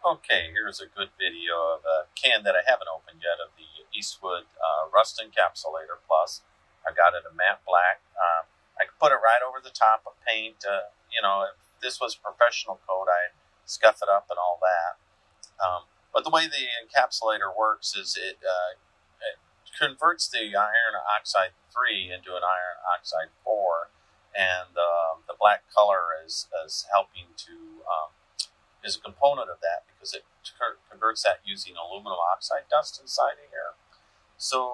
Okay, here's a good video of a can that I haven't opened yet of the Eastwood Rust Encapsulator Plus. I got it a matte black. I could put it right over the top of paint. If this was professional coat, I'd scuff it up and all that. But the way the encapsulator works is it converts the iron oxide 3 into an iron oxide 4, and the black color is helping to is a component of that because it converts that using aluminum oxide dust inside of here. So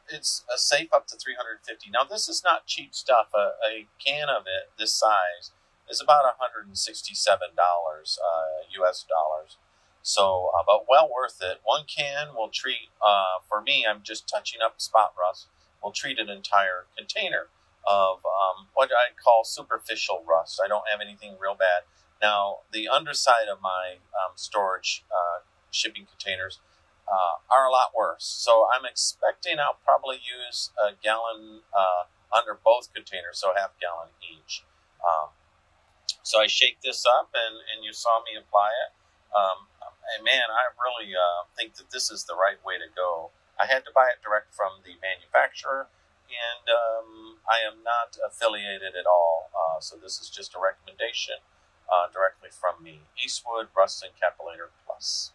it's safe up to 350. Now this is not cheap stuff. A can of it this size is about $167 US dollars. So, but well worth it. One can will treat, for me, I'm just touching up spot rust, will treat an entire container of what I call superficial rust. I don't have anything real bad. Now, the underside of my storage shipping containers are a lot worse. So I'm expecting I'll probably use a gallon under both containers, so half gallon each. So I shake this up, and you saw me apply it. And man, I really think that this is the right way to go. I had to buy it direct from the manufacturer, and I am not affiliated at all. So this is just a recommendation directly from me. Eastwood Rust Encapsulator Plus.